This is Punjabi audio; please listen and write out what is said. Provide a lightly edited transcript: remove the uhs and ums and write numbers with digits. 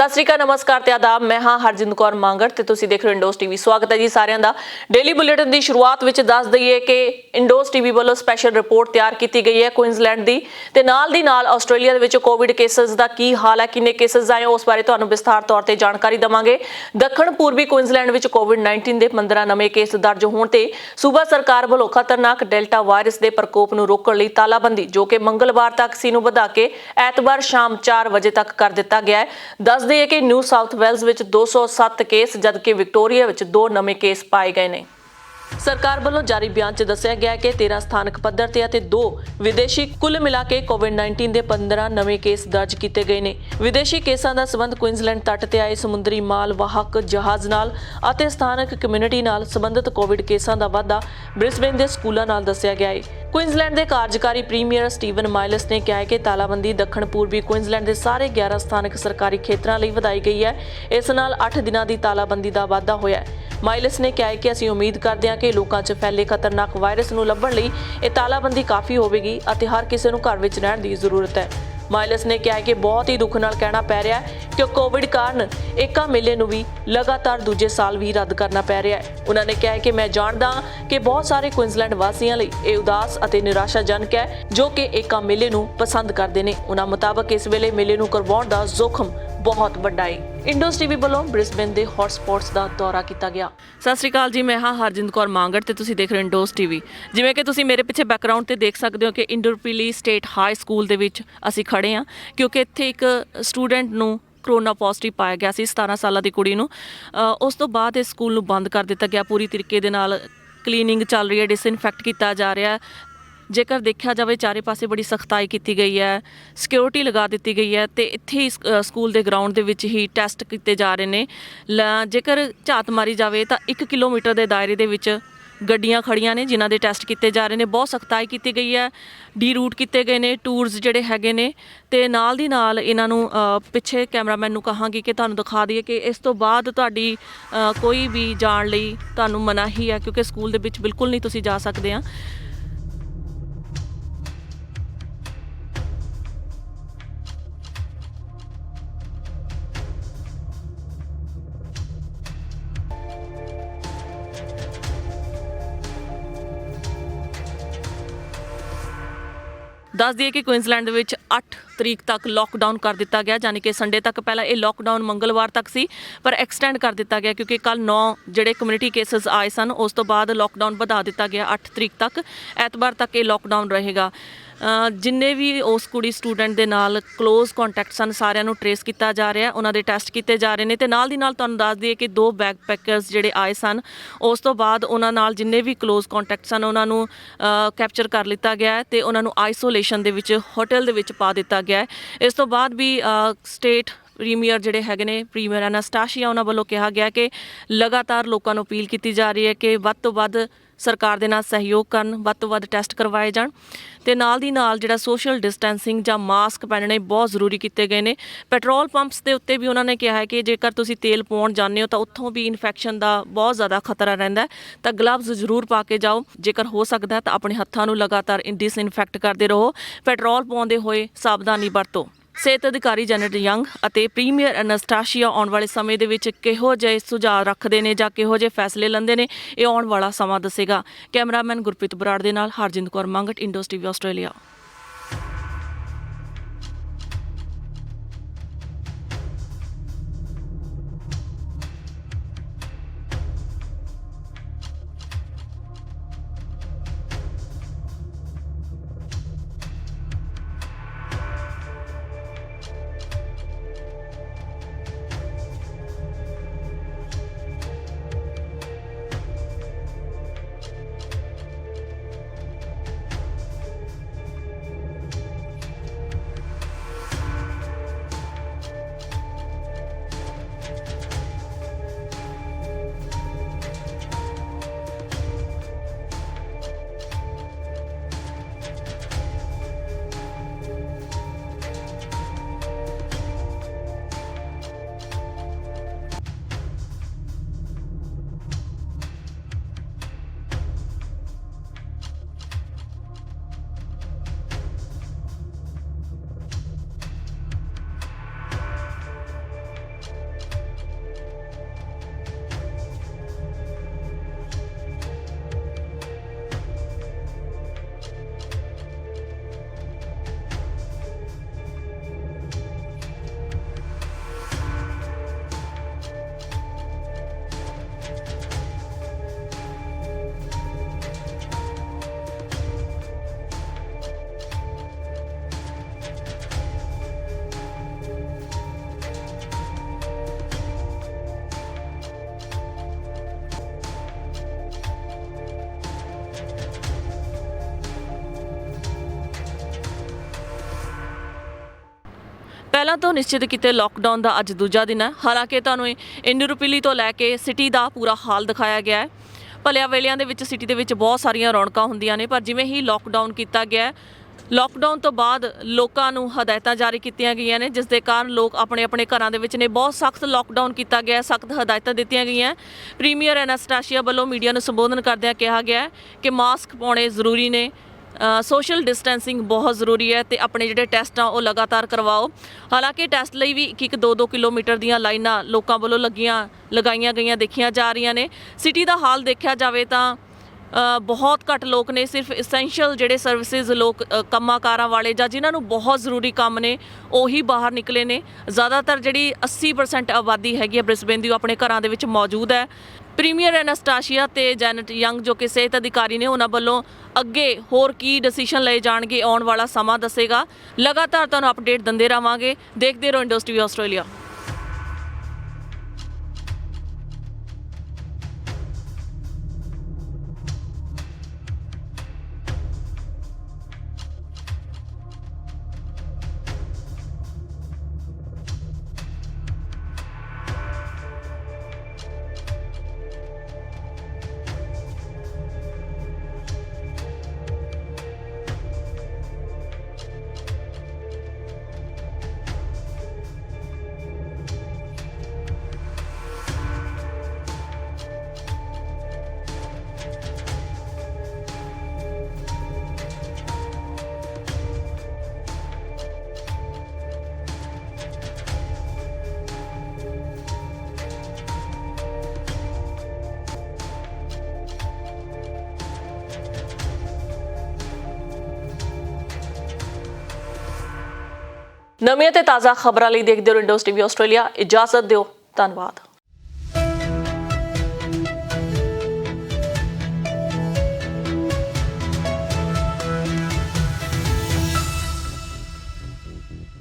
ਸਤਿ ਸ਼੍ਰੀ ਅਕਾਲ, ਨਮਸਕਾਰ ਤੇ ਆਦਾਬ। मैं हाँ हरजिंद कौर मांगड़ ਤੇ ਤੁਸੀਂ ਦੇਖ ਰਹੇ ਹੋ ਇੰਡੋਸ ਟੀਵੀ। ਸਵਾਗਤ ਹੈ ਜੀ ਸਾਰਿਆਂ ਦਾ। ਡੇਲੀ ਬੁਲੇਟਿਨ ਦੀ ਸ਼ੁਰੂਆਤ ਵਿੱਚ ਦੱਸ ਦਈਏ ਕਿ ਇੰਡੋਸ ਟੀਵੀ ਵੱਲੋਂ ਸਪੈਸ਼ਲ ਰਿਪੋਰਟ ਤਿਆਰ ਕੀਤੀ ਗਈ ਹੈ ਕੁਇਨਜ਼ਲੈਂਡ ਦੀ ਤੇ ਨਾਲ ਦੀ ਨਾਲ ਆਸਟ੍ਰੇਲੀਆ ਦੇ ਵਿੱਚ ਕੋਵਿਡ ਕੇਸਸ ਦਾ ਕੀ ਹਾਲ ਹੈ, ਕਿੰਨੇ ਕੇਸਸ ਆਏ ਉਸ ਬਾਰੇ ਤੁਹਾਨੂੰ ਵਿਸਥਾਰ ਤੌਰ ਤੇ ਜਾਣਕਾਰੀ ਦਵਾਂਗੇ। ਦੱਖਣ ਪੂਰਬੀ ਕੁਇਨਜ਼ਲੈਂਡ ਵਿੱਚ ਕੋਵਿਡ-19 ਦੇ 15 ਨਵੇਂ ਕੇਸ ਦਰਜ ਹੋਣ ਤੇ ਸੂਬਾ ਸਰਕਾਰ ਵੱਲੋਂ ਖਤਰਨਾਕ ਡੈਲਟਾ ਵਾਇਰਸ ਦੇ ਪ੍ਰਕੋਪ ਨੂੰ ਰੋਕਣ ਲਈ ਤਾਲਾਬੰਦੀ ਜੋ ਕਿ ਮੰਗਲਵਾਰ ਤੱਕ ਸੀ ਨੂੰ ਵਧਾ ਕੇ ਐਤਵਾਰ ਸ਼ਾਮ 4 ਵਜੇ ਤੱਕ ਕਰ ਦਿੱਤਾ ਗਿਆ ਹੈ। ਦੱਸ ਦਈਏ ਕਿ ਨਿਊ ਸਾਊਥ वेल्स ਵਿੱਚ 207 ਕੇਸ ਜਦਕਿ ਵਿਕਟੋਰੀਆ ਵਿੱਚ 2 ਨਵੇਂ ਕੇਸ ਪਾਏ ਗਏ ਨੇ। ਸਰਕਾਰ ਵੱਲੋਂ ਜਾਰੀ ਬਿਆਨ 'ਚ ਦੱਸਿਆ ਗਿਆ ਕਿ 13 ਸਥਾਨਕ ਪੱਧਰ ਤੇ ਅਤੇ 2 ਵਿਦੇਸ਼ੀ ਕੁੱਲ ਮਿਲਾ ਕੇ ਕੋਵਿਡ-19 ਦੇ 15 ਨਵੇਂ ਕੇਸ ਦਰਜ ਕੀਤੇ ਗਏ ਨੇ। ਵਿਦੇਸ਼ੀ ਕੇਸਾਂ ਦਾ ਸੰਬੰਧ ਕੁਇਨਜ਼ਲੈਂਡ ਤੱਟ ਤੇ ਆਏ ਸਮੁੰਦਰੀ ਮਾਲ ਵਾਹਕ ਜਹਾਜ਼ ਨਾਲ ਅਤੇ ਸਥਾਨਕ ਕਮਿਊਨਿਟੀ ਨਾਲ ਸੰਬੰਧਿਤ ਕੋਵਿਡ ਕੇਸਾਂ ਦਾ ਵਾਧਾ ਬ੍ਰਿਸਬੇਨ ਦੇ ਸਕੂਲਾਂ ਨਾਲ ਦੱਸਿਆ ਗਿਆ ਹੈ। ਕੁਇਨਜ਼ਲੈਂਡ ਦੇ ਕਾਰਜਕਾਰੀ ਪ੍ਰੀਮੀਅਰ ਸਟੀਵਨ ਮਾਈਲਸ ਨੇ ਕਿਹਾ ਹੈ ਕਿ ਤਾਲਾਬੰਦੀ ਦੱਖਣ ਪੂਰਬੀ ਕੁਇਨਜ਼ਲੈਂਡ ਦੇ ਸਾਰੇ 11 ਸਥਾਨਕ ਸਰਕਾਰੀ ਖੇਤਰਾਂ ਲਈ ਵਧਾਈ ਗਈ ਹੈ। ਇਸ ਨਾਲ 8 ਦਿਨਾਂ ਦੀ ਤਾਲਾਬੰਦੀ ਦਾ ਵਾਧਾ ਹੋਇਆ ਹੈ। ਮਾਈਲਸ ਨੇ ਕਿਹਾ ਕਿ ਅਸੀਂ ਉਮੀਦ ਕਰਦੇ ਹਾਂ ਕਿ ਲੋਕਾਂ 'ਚ ਫੈਲੇ ਖਤਰਨਾਕ ਵਾਇਰਸ ਨੂੰ ਲੱਭਣ ਲਈ ਇਹ ਤਾਲਾਬੰਦੀ ਕਾਫੀ ਹੋਵੇਗੀ ਅਤੇ ਹਰ ਕਿਸੇ ਨੂੰ ਘਰ ਵਿੱਚ ਰਹਿਣ ਦੀ ਜ਼ਰੂਰਤ ਹੈ। ਮਾਈਲਸ ਨੇ ਕਿਹਾ ਕਿ ਬਹੁਤ ਹੀ ਦੁੱਖ ਨਾਲ ਕਹਿਣਾ ਪੈ ਰਿਹਾ ਹੈ ਕਿ ਕੋਵਿਡ ਕਾਰਨ ਏਕਾ ਮੇਲੇ ਨੂੰ ਵੀ ਲਗਾਤਾਰ ਦੂਜੇ ਸਾਲ ਵੀ ਰੱਦ ਕਰਨਾ ਪੈ ਰਿਹਾ ਹੈ। ਉਹਨਾਂ ਨੇ ਕਿਹਾ ਕਿ ਮੈਂ ਜਾਣਦਾ ਹਾਂ ਕਿ ਬਹੁਤ ਸਾਰੇ ਕੁਇਨਜ਼ਲੈਂਡ ਵਾਸੀਆਂ ਲਈ ਇਹ ਉਦਾਸ ਅਤੇ ਨਿਰਾਸ਼ਾਜਨਕ ਹੈ ਜੋ ਕਿ ਏਕਾ ਮੇਲੇ ਨੂੰ ਪਸੰਦ ਕਰਦੇ ਨੇ। ਉਹਨਾਂ ਮੁਤਾਬਕ ਇਸ ਵੇਲੇ ਮੇਲੇ ਨੂੰ ਕਰਵਾਉਣ ਦਾ ਜ਼ੋਖਮ ਬਹੁਤ ਵੱਡਾ ਹੈ। ਇੰਡੋਸ ਟੀਵੀ ਵੱਲੋਂ ਬ੍ਰਿਸਬੇਨ ਦੇ ਹੌਟ ਸਪੌਟਸ ਦਾ ਦੌਰਾ ਕੀਤਾ ਗਿਆ। ਸਤਿ ਸ਼੍ਰੀ ਅਕਾਲ ਜੀ, ਮੈਂ ਹਾਂ ਹਰਜਿੰਦ ਕੌਰ ਮਾਂਗੜ ਤੇ ਤੁਸੀਂ ਦੇਖ ਰਹੇ ਹੋ ਇੰਡੋਸ ਟੀਵੀ। ਜਿਵੇਂ ਕਿ ਤੁਸੀਂ ਮੇਰੇ ਪਿੱਛੇ ਬੈਕਗ੍ਰਾਉਂਡ ਤੇ ਦੇਖ ਸਕਦੇ ਹੋ ਕਿ ਇੰਡੋਰਪੀਲੀ ਸਟੇਟ ਹਾਈ ਸਕੂਲ ਦੇ ਵਿੱਚ ਅਸੀਂ ਖੜੇ ਹਾਂ ਕਿਉਂਕਿ ਇੱਥੇ ਇੱਕ ਸਟੂਡੈਂਟ ਨੂੰ ਕਰੋਨਾ ਪੋਜ਼ਿਟਿਵ ਪਾਇਆ ਗਿਆ ਸੀ, 17 ਸਾਲਾਂ ਦੀ ਕੁੜੀ ਨੂੰ। ਉਸ ਤੋਂ ਬਾਅਦ ਇਸ ਸਕੂਲ ਨੂੰ ਬੰਦ ਕਰ ਦਿੱਤਾ ਗਿਆ। ਪੂਰੀ ਤਰੀਕੇ ਦੇ ਨਾਲ ਕਲੀਨਿੰਗ ਚੱਲ ਰਹੀ ਹੈ, ਡਿਸਇਨਫੈਕਟ ਕੀਤਾ ਜਾ ਰਿਹਾ। ਜੇਕਰ ਦੇਖਿਆ ਜਾਵੇ ਚਾਰੇ ਪਾਸੇ ਬੜੀ ਸਖਤਾਈ ਕੀਤੀ ਗਈ ਹੈ, ਸਿਕਿਉਰਿਟੀ ਲਗਾ ਦਿੱਤੀ ਗਈ ਹੈ ਤੇ ਇੱਥੇ ਹੀ ਸਕੂਲ ਦੇ ਗਰਾਊਂਡ ਦੇ ਵਿੱਚ ਹੀ ਟੈਸਟ ਕੀਤੇ ਜਾ ਰਹੇ ਨੇ। ਜੇਕਰ ਝਾਤ ਮਾਰੀ ਜਾਵੇ ਤਾਂ 1 ਕਿਲੋਮੀਟਰ ਦੇ ਦਾਇਰੇ ਦੇ ਵਿੱਚ ਗੱਡੀਆਂ ਖੜੀਆਂ ਨੇ ਜਿਨ੍ਹਾਂ ਦੇ ਟੈਸਟ ਕੀਤੇ ਜਾ ਰਹੇ ਨੇ। ਬਹੁਤ ਸਖਤਾਈ ਕੀਤੀ ਗਈ ਹੈ, ਡੀ ਰੂਟ ਕੀਤੇ ਗਏ ਨੇ ਟੂਰਸ ਜਿਹੜੇ ਹੈਗੇ ਨੇ ਤੇ ਨਾਲ ਦੀ ਨਾਲ ਇਹਨਾਂ ਨੂੰ ਪਿੱਛੇ ਕੈਮਰਾਮੈਨ ਨੂੰ ਕਹਾਂਗੀ ਕਿ ਤੁਹਾਨੂੰ ਦਿਖਾ ਦਈਏ ਕਿ ਇਸ ਤੋਂ ਬਾਅਦ ਤੁਹਾਡੀ ਕੋਈ ਵੀ ਜਾਣ ਲਈ ਤੁਹਾਨੂੰ ਮਨਾਹੀ ਹੈ ਕਿਉਂਕਿ ਸਕੂਲ ਦੇ ਵਿੱਚ ਬਿਲਕੁਲ ਨਹੀਂ ਤੁਸੀਂ ਜਾ ਸਕਦੇ ਆ। ਦੱਸ ਦਈਏ ਕਿ ਕੁਇਨਜ਼ਲੈਂਡ ਦੇ ਵਿੱਚ 8 ਤਰੀਕ ਤੱਕ ਲੋਕਡਾਊਨ ਕਰ ਦਿੱਤਾ ਗਿਆ, ਯਾਨੀ ਕਿ ਸੰਡੇ ਤੱਕ। ਪਹਿਲਾਂ ਇਹ ਲੋਕਡਾਊਨ ਮੰਗਲਵਾਰ ਤੱਕ ਸੀ ਪਰ ਐਕਸਟੈਂਡ ਕਰ ਦਿੱਤਾ ਗਿਆ ਕਿਉਂਕਿ ਕੱਲ 9 ਜਿਹੜੇ ਕਮਿਊਨਿਟੀ ਕੇਸਸ ਆਏ ਸਨ। ਉਸ ਤੋਂ ਬਾਅਦ ਲੋਕਡਾਊਨ ਵਧਾ ਦਿੱਤਾ ਗਿਆ 8 ਤਰੀਕ ਤੱਕ। ਐਤਵਾਰ ਤੱਕ ਇਹ ਲੋਕਡਾਊਨ ਰਹੇਗਾ। ਜਿੰਨੇ ਵੀ ਉਸ ਕੁੜੀ ਸਟੂਡੈਂਟ ਦੇ ਨਾਲ ਕਲੋਜ਼ ਕੰਟੈਕਟ ਸਨ ਸਾਰਿਆਂ ਨੂੰ ਟਰੇਸ ਕੀਤਾ ਜਾ ਰਿਹਾ, ਉਹਨਾਂ ਦੇ ਟੈਸਟ ਕੀਤੇ ਜਾ ਰਹੇ ਨੇ। ਤੇ ਨਾਲ ਦੀ ਨਾਲ ਤੁਹਾਨੂੰ ਦੱਸ ਦਈਏ ਕਿ 2 ਬੈਕਪੈਕਰਸ ਜਿਹੜੇ ਆਏ ਸਨ ਉਸ ਤੋਂ ਬਾਅਦ ਉਹਨਾਂ ਨਾਲ ਜਿੰਨੇ ਵੀ ਕਲੋਜ਼ ਕੰਟੈਕਟ ਸਨ ਉਹਨਾਂ ਨੂੰ ਕੈਪਚਰ ਕਰ ਲਿੱਤਾ ਗਿਆ ਤੇ ਉਹਨਾਂ ਨੂੰ ਆਈਸੋਲੇਸ਼ਨ ਦੇ ਵਿੱਚ ਹੋਟਲ ਦੇ ਵਿੱਚ ਪਾ ਦਿੱਤਾ ਗਿਆ ਹੈ। ਇਸ ਤੋਂ ਬਾਅਦ ਵੀ ਸਟੇਟ ਪ੍ਰੀਮੀਅਰ ਜਿਹੜੇ ਹੈਗੇ ਨੇ, ਪ੍ਰੀਮੀਅਰ ਐਨਾਸਟਾਸ਼ੀਆ, ਉਹਨਾਂ ਵੱਲੋਂ ਕਿਹਾ ਗਿਆ ਕਿ ਲਗਾਤਾਰ ਲੋਕਾਂ ਨੂੰ ਅਪੀਲ ਕੀਤੀ ਜਾ ਰਹੀ ਹੈ ਕਿ ਵੱਧ ਤੋਂ ਵੱਧ ਸਰਕਾਰ ਦੇ ਨਾਲ ਸਹਿਯੋਗ ਕਰਨ, ਵੱਧ ਤੋਂ ਵੱਧ ਟੈਸਟ ਕਰਵਾਏ ਜਾਣ ਤੇ ਨਾਲ ਦੀ ਨਾਲ ਜਿਹੜਾ ਸੋਸ਼ਲ ਡਿਸਟੈਂਸਿੰਗ ਜਾਂ ਮਾਸਕ ਪਹਿਨਣੇ ਬਹੁਤ ਜ਼ਰੂਰੀ ਕੀਤੇ ਗਏ ਨੇ। ਪੈਟਰੋਲ ਪੰਪਸ ਦੇ ਉੱਤੇ ਵੀ ਉਹਨਾਂ ਨੇ ਕਿਹਾ ਹੈ ਕਿ ਜੇਕਰ ਤੁਸੀਂ ਤੇਲ ਪਾਉਣ ਜਾਂਦੇ ਹੋ ਤਾਂ ਉੱਥੋਂ ਵੀ ਇਨਫੈਕਸ਼ਨ ਦਾ ਬਹੁਤ ਜ਼ਿਆਦਾ ਖਤਰਾ ਰਹਿੰਦਾ ਤਾਂ ਗਲਵਜ਼ ਜ਼ਰੂਰ ਪਾ ਕੇ ਜਾਓ। ਜੇਕਰ ਹੋ ਸਕਦਾ ਤਾਂ ਆਪਣੇ ਹੱਥਾਂ ਨੂੰ ਲਗਾਤਾਰ ਡਿਸਇਨਫੈਕਟ ਕਰਦੇ ਰਹੋ। ਪੈਟਰੋਲ ਪਾਉਂਦੇ ਹੋਏ ਸਾਵਧਾਨੀ ਵਰਤੋ। ਸਿਹਤ ਅਧਿਕਾਰੀ ਜੈਨੇਟ ਯੰਗ ਅਤੇ ਪ੍ਰੀਮੀਅਰ ਐਨਾਸਟਾਸ਼ੀਆ ਆਉਣ ਵਾਲੇ ਸਮੇਂ ਦੇ ਵਿੱਚ ਕਿਹੋ ਜਿਹੇ ਸੁਝਾਅ ਰੱਖਦੇ ਨੇ ਜਾਂ ਕਿਹੋ ਜਿਹੇ ਫੈਸਲੇ ਲੈਂਦੇ ਨੇ ਇਹ ਆਉਣ ਵਾਲਾ ਸਮਾਂ ਦੱਸੇਗਾ। ਕੈਮਰਾਮੈਨ ਗੁਰਪ੍ਰੀਤ ਬਰਾੜ ਦੇ ਨਾਲ ਹਰਜਿੰਦ ਕੌਰ ਮੰਗਟ, ਇੰਡੋਸ ਟੀਵੀ ਆਸਟ੍ਰੇਲੀਆ। ਪਹਿਲਾਂ ਤੋਂ ਨਿਸ਼ਚਿਤ ਕੀਤੇ ਲੋਕਡਾਊਨ ਦਾ ਅੱਜ ਦੂਜਾ ਦਿਨ ਹੈ। ਹਾਲਾਂਕਿ ਤੁਹਾਨੂੰ ਇੰਦਰਪਿਲੀ ਤੋਂ ਲੈ ਕੇ ਸਿਟੀ ਦਾ ਪੂਰਾ ਹਾਲ ਦਿਖਾਇਆ ਗਿਆ ਹੈ। ਭਲਿਆ ਵੇਲਿਆਂ ਦੇ ਵਿੱਚ ਸਿਟੀ ਦੇ ਵਿੱਚ ਬਹੁਤ ਸਾਰੀਆਂ ਰੌਣਕਾਂ ਹੁੰਦੀਆਂ ਨੇ, ਪਰ ਜਿਵੇਂ ਹੀ ਲੋਕਡਾਊਨ ਕੀਤਾ ਗਿਆ, ਲੋਕਡਾਊਨ ਤੋਂ ਬਾਅਦ ਲੋਕਾਂ ਨੂੰ ਹਦਾਇਤਾਂ ਜਾਰੀ ਕੀਤੀਆਂ ਗਈਆਂ ਨੇ, ਜਿਸ ਦੇ ਕਾਰਨ ਲੋਕ ਆਪਣੇ ਆਪਣੇ ਘਰਾਂ ਦੇ ਵਿੱਚ ਨੇ। ਬਹੁਤ ਸਖਤ ਲੋਕਡਾਊਨ ਕੀਤਾ ਗਿਆ, ਸਖਤ ਹਦਾਇਤਾਂ ਦਿੱਤੀਆਂ ਗਈਆਂ। ਪ੍ਰੀਮੀਅਰ ਐਨਾਸਟੇਸ਼ੀਆ ਵੱਲੋਂ ਮੀਡੀਆ ਨੂੰ ਸੰਬੋਧਨ ਕਰਦਿਆਂ ਕਿਹਾ ਗਿਆ ਹੈ ਕਿ ਮਾਸਕ ਪਾਉਣੇ ਜ਼ਰੂਰੀ ਨੇ, ਸੋਸ਼ਲ ਡਿਸਟੈਂਸਿੰਗ ਬਹੁਤ ਜ਼ਰੂਰੀ ਹੈ ਤੇ ਆਪਣੇ ਜਿਹੜੇ ਟੈਸਟ ਆ ਉਹ ਲਗਾਤਾਰ ਕਰਵਾਓ। ਹਾਲਾਂਕਿ ਟੈਸਟ ਲਈ ਵੀ 1-2 ਕਿਲੋਮੀਟਰ ਦੀਆਂ ਲਾਈਨਾਂ ਲੋਕਾਂ ਵੱਲੋਂ ਲਗਾਈਆਂ ਗਈਆਂ ਦੇਖੀਆਂ ਜਾ ਰਹੀਆਂ ਨੇ। ਸਿਟੀ ਦਾ ਹਾਲ ਦੇਖਿਆ ਜਾਵੇ ਤਾਂ ਬਹੁਤ ਘੱਟ ਲੋਕ ਨੇ, ਸਿਰਫ ਐਸੈਂਸ਼ੀਅਲ ਜਿਹੜੇ ਸਰਵਿਸਿਜ਼ ਲੋਕ ਕੰਮਾਂ ਕਾਰਾਂ ਵਾਲੇ ਜਾਂ ਜਿਨ੍ਹਾਂ ਨੂੰ ਬਹੁਤ ਜ਼ਰੂਰੀ ਕੰਮ ਨੇ ਉਹੀ ਬਾਹਰ ਨਿਕਲੇ ਨੇ। ਜ਼ਿਆਦਾਤਰ ਜਿਹੜੀ 80% ਆਬਾਦੀ ਹੈਗੀ ਹੈ ਬ੍ਰਿਸਬੇਨ ਦੀ, ਉਹ ਆਪਣੇ ਘਰਾਂ ਦੇ ਵਿੱਚ ਮੌਜੂਦ ਹੈ। ਪ੍ਰੀਮੀਅਰ ਐਨਾਸਟੇਸ਼ੀਆ ਤੇ ਜੈਨਟ ਯੰਗ ਜੋ ਕਿ ਸਿਹਤ ਅਧਿਕਾਰੀ ਨੇ, ਉਹਨਾਂ ਵੱਲੋਂ ਅੱਗੇ ਹੋਰ ਕੀ ਡਿਸੀਜਨ ਲਏ ਜਾਣਗੇ ਆਉਣ ਵਾਲਾ ਸਮਾਂ ਦੱਸੇਗਾ। ਲਗਾਤਾਰ ਤੁਹਾਨੂੰ ਅਪਡੇਟ ਦਿੰਦੇ ਰਹਾਂਗੇ। ਦੇਖਦੇ ਰਹੋ ਇੰਡੋਸ ਟੀਵੀ ਆਸਟ੍ਰੇਲੀਆ। ਨਵੀਆਂ ਤੇ ਤਾਜ਼ਾ ਖਬਰਾਂ ਲਈ ਦੇਖਦੇ ਰਹੋ ਇੰਡੋਸ ਟੀਵੀ ਆਸਟ੍ਰੇਲੀਆ। ਇਜਾਜ਼ਤ ਦਿਓ, ਧੰਨਵਾਦ।